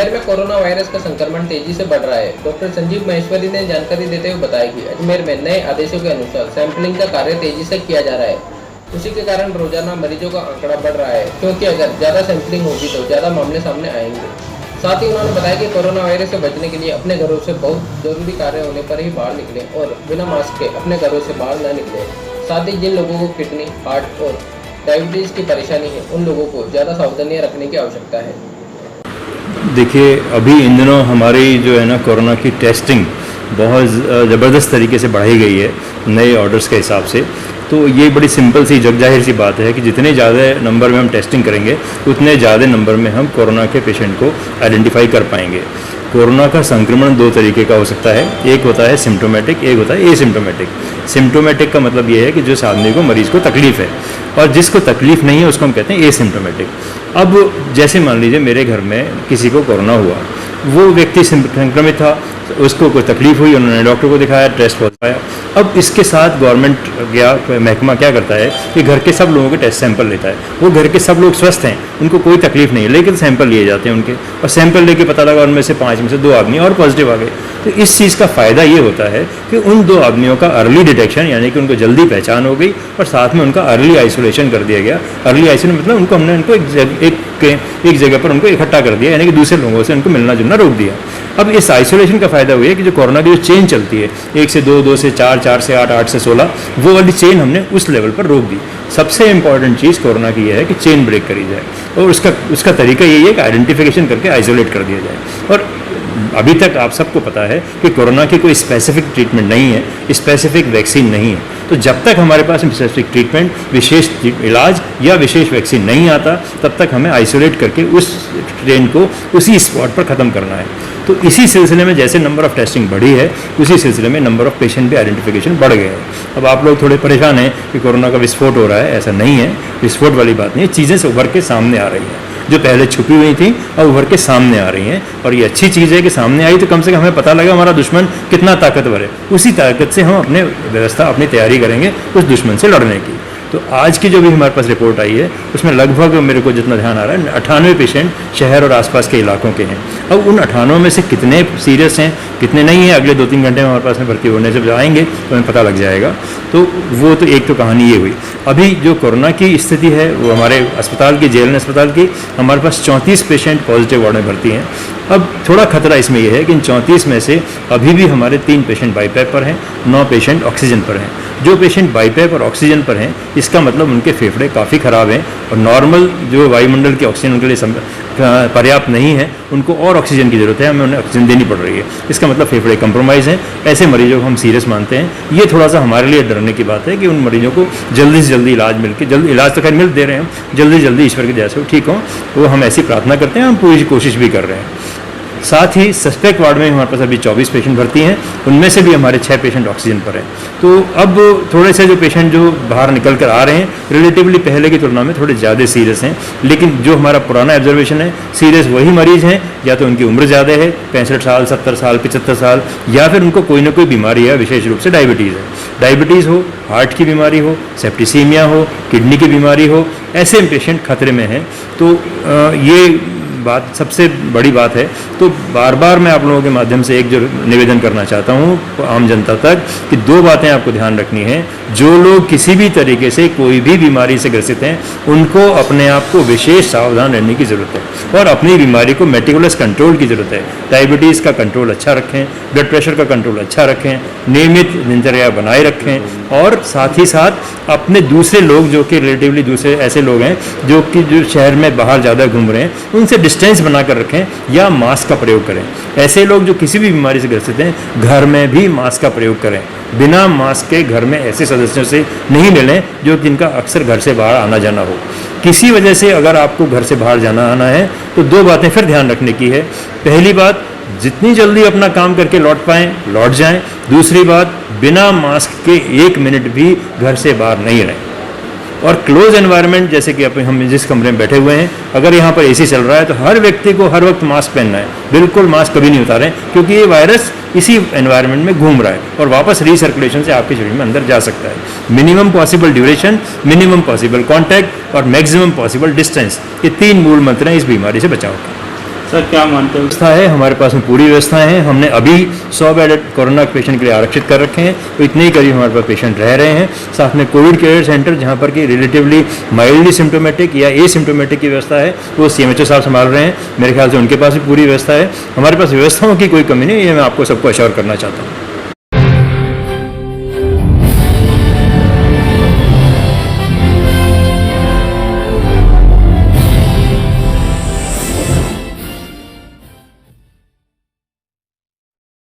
अजमेर में corona virus का संक्रमण तेजी से बढ़ रहा है। डॉक्टर संजीव महेश्वरी ने जानकारी देते हुए बताया कि अजमेर में नए आदेशों के अनुसार सैंपलिंग का कार्य तेजी से किया जा रहा है। उसी के कारण रोजाना मरीजों का आंकड़ा बढ़ रहा है, क्योंकि अगर ज्यादा सैंपलिंग होगी तो ज्यादा मामले सामने आएंगे। साथ ही उन्होंने बताया कि कोरोना वायरस से बचने के लिए अपने घरों से बहुत जरूरी कार्य होने पर ही बाहर निकले और बिना मास्क के अपने घरों से बाहर न निकले। साथ ही जिन लोगों को किडनी, हार्ट और डायबिटीज की परेशानी है, उन लोगों को ज्यादा सावधानियां रखने की आवश्यकता है। देखिए, अभी इन दिनों हमारी जो है ना कोरोना की टेस्टिंग बहुत ज़बरदस्त तरीके से बढ़ाई गई है नए ऑर्डर्स के हिसाब से। तो ये बड़ी सिंपल सी जग जाहिर सी बात है कि जितने ज़्यादा नंबर में हम टेस्टिंग करेंगे उतने ज़्यादा नंबर में हम कोरोना के पेशेंट को आइडेंटिफाई कर पाएंगे। कोरोना का संक्रमण दो तरीके का हो सकता है, एक होता है सिम्टोमेटिक, एक होता है एसिम्टोमेटिक। सिम्टोमेटिक का मतलब ये है कि जिस आदमी को, मरीज़ को तकलीफ़ है, और जिसको तकलीफ़ नहीं है उसको हम कहते हैं एसिम्टोमेटिक। अब जैसे मान लीजिए मेरे घर में किसी को कोरोना हुआ, वो व्यक्ति संक्रमित था, उसको कोई तकलीफ हुई, उन्होंने डॉक्टर को दिखाया, टेस्ट पॉजिटिव आया। अब इसके साथ गवर्नमेंट या महकमा क्या करता है कि घर के सब लोगों के टेस्ट सैंपल लेता है। वो घर के सब लोग स्वस्थ हैं, उनको कोई तकलीफ नहीं है, लेकिन सैंपल लिए जाते हैं उनके, और सैंपल लेके पता लगा उनमें से 5 में से 2 आदमी और पॉजिटिव आ गए। तो इस चीज़ का फ़ायदा ये होता है कि उन 2 आदमियों का अर्ली डिटेक्शन, यानी कि उनको जल्दी पहचान हो गई, और साथ में उनका अर्ली आइसोलेशन कर दिया गया। अर्ली आइसोलेशन मतलब हमने उनको एक जगह पर उनको इकट्ठा कर दिया, यानी कि दूसरे लोगों से उनको मिलना जुलना रोक दिया। अब इस आइसोलेशन का फ़ायदा हुआ है कि जो कोरोना की जो चेन चलती है 1 से 2, 2 से 4, 4 से 8, 8 से 16, वो वाली चेन हमने उस लेवल पर रोक दी। सबसे इंपॉर्टेंट चीज़ कोरोना की यह है कि चेन ब्रेक करी जाए, और उसका तरीका यही है कि आइडेंटिफिकेशन करके आइसोलेट कर दिया जाए। और अभी तक आप सबको पता है कि कोरोना की कोई स्पेसिफिक ट्रीटमेंट नहीं है, स्पेसिफिक वैक्सीन नहीं है। तो जब तक हमारे पास स्पेसिफिक ट्रीटमेंट, विशेष इलाज या विशेष वैक्सीन नहीं आता, तब तक हमें आइसोलेट करके उस ट्रेन को उसी स्पॉट पर ख़त्म करना है। तो इसी सिलसिले में जैसे नंबर ऑफ़ टेस्टिंग बढ़ी है, उसी सिलसिले में नंबर ऑफ़ पेशेंट भी आइडेंटिफिकेशन बढ़ गए हैं। अब आप लोग थोड़े परेशान हैं कि कोरोना का विस्फोट हो रहा है, ऐसा नहीं है, विस्फोट वाली बात नहीं है। चीज़ें से उभर के सामने आ रही हैं, जो पहले छुपी हुई थी अब उभर के सामने आ रही हैं। और ये अच्छी चीज़ है कि सामने आई, तो कम से कम हमें पता लगा हमारा दुश्मन कितना ताकतवर है। उसी ताकत से हम अपने व्यवस्था, अपनी तैयारी करेंगे उस दुश्मन से लड़ने की। तो आज की जो भी हमारे पास रिपोर्ट आई है, उसमें लगभग मेरे को जितना ध्यान आ रहा है 98 पेशेंट शहर और आसपास के इलाकों के हैं। अब उन 98 में से कितने सीरियस हैं, कितने नहीं हैं, अगले 2-3 घंटे में हमारे पास में भर्ती होने से आएंगे तो हमें पता लग जाएगा। तो वो तो एक तो कहानी ये हुई। अभी जो कोरोना की स्थिति है वो हमारे अस्पताल की, जेएलएन अस्पताल की, हमारे पास 34 पेशेंट पॉजिटिव वार्ड में भर्ती हैं। अब थोड़ा खतरा इसमें यह है कि इन 34 में से अभी भी हमारे 3 पेशेंट बाईपैप पर हैं, 9 पेशेंट ऑक्सीजन पर हैं। जो पेशेंट बाईपैप और ऑक्सीजन पर हैं, इसका मतलब उनके फेफड़े काफ़ी ख़राब हैं, और नॉर्मल जो वायुमंडल की ऑक्सीजन उनके लिए पर्याप्त नहीं है, उनको और ऑक्सीजन की ज़रूरत है, हमें उन्हें ऑक्सीजन देनी पड़ रही है। इसका मतलब फेफड़े कंप्रोमाइज़ हैं। ऐसे मरीजों को हम सीरियस मानते हैं। ये थोड़ा सा हमारे लिए डरने की बात है कि उन मरीजों को जल्दी से जल्दी इलाज मिलकर, जल्दी इलाज तो खैर मिल दे रहे हैं, जल्दी से जल्दी ईश्वर की दया से वो ठीक हों, वो हम ऐसी प्रार्थना करते हैं, हम पूरी कोशिश भी कर रहे हैं। साथ ही सस्पेक्ट वार्ड में हमारे पास अभी 24 पेशेंट भर्ती हैं, उनमें से भी हमारे 6 पेशेंट ऑक्सीजन पर हैं। तो अब थोड़े से जो पेशेंट जो बाहर निकल कर आ रहे हैं, रिलेटिवली पहले की तुलना में थोड़े ज़्यादा सीरियस हैं। लेकिन जो हमारा पुराना ऑब्जर्वेशन है, सीरियस वही मरीज़ हैं, या तो उनकी उम्र ज़्यादा है, 65 साल, 70 साल, 75 साल, या फिर उनको कोई ना कोई बीमारी है, विशेष रूप से डायबिटीज़ है। डायबिटीज़ हो, हार्ट की बीमारी हो, सेप्टिसीमिया हो, किडनी की बीमारी हो, ऐसे पेशेंट खतरे में हैं। तो ये बात सबसे बड़ी बात है। तो बार बार मैं आप लोगों के माध्यम से एक जो निवेदन करना चाहता हूँ आम जनता तक, कि 2 बातें आपको ध्यान रखनी है। जो लोग किसी भी तरीके से कोई भी बीमारी से ग्रसित हैं, उनको अपने आप को विशेष सावधान रहने की ज़रूरत है, और अपनी बीमारी को मेटिकुलस कंट्रोल की ज़रूरत है। डायबिटीज़ का कंट्रोल अच्छा रखें, ब्लड प्रेशर का कंट्रोल अच्छा रखें, नियमित दिनचर्या बनाए रखें, और साथ ही साथ अपने दूसरे लोग जो कि रिलेटिवली दूसरे ऐसे लोग हैं जो कि जो शहर में बाहर ज़्यादा घूम रहे हैं, उनसे डिस्टेंस बनाकर रखें या मास्क का प्रयोग करें। ऐसे लोग जो किसी भी बीमारी से ग्रसित हैं, घर में भी मास्क का प्रयोग करें। बिना मास्क के घर में ऐसे सदस्यों से नहीं मिलें जो जिनका अक्सर घर से बाहर आना जाना हो। किसी वजह से अगर आपको घर से बाहर जाना आना है, तो 2 बातें फिर ध्यान रखने की है। पहली बात, जितनी जल्दी अपना काम करके लौट पाएँ लौट जाएं। दूसरी बात, बिना मास्क के 1 मिनट भी घर से बाहर नहीं रहें। और क्लोज एनवायरनमेंट, जैसे कि हम जिस कमरे में बैठे हुए हैं, अगर यहाँ पर एसी चल रहा है तो हर व्यक्ति को हर वक्त मास्क पहनना है। बिल्कुल मास्क कभी नहीं उतारें, क्योंकि ये वायरस इसी एनवायरनमेंट में घूम रहा है और वापस रीसर्कुलेशन से आपके शरीर में अंदर जा सकता है। Minimum possible duration, minimum possible contact और मैक्सिमम पॉसिबल डिस्टेंस, ये 3 मूल मंत्र हैं इस बीमारी से बचाव के। सर क्या मानते हो? व्यवस्था है, हमारे पास में पूरी व्यवस्था है। हमने अभी 100 बेड कोरोना पेशेंट के लिए आरक्षित कर रखे हैं, तो इतने ही करीब हमारे पास पेशेंट रह रहे हैं। साथ में कोविड केयर सेंटर जहाँ पर कि रिलेटिवली माइल्डली सिम्टोमेटिक या एसिम्टोमेटिक की व्यवस्था है वो CMHO साहब संभाल रहे हैं। मेरे ख्याल से उनके पास भी पूरी व्यवस्था है। हमारे पास व्यवस्थाओं की कोई कमी नहीं है, ये मैं आपको सबको अश्योर करना चाहता हूँ।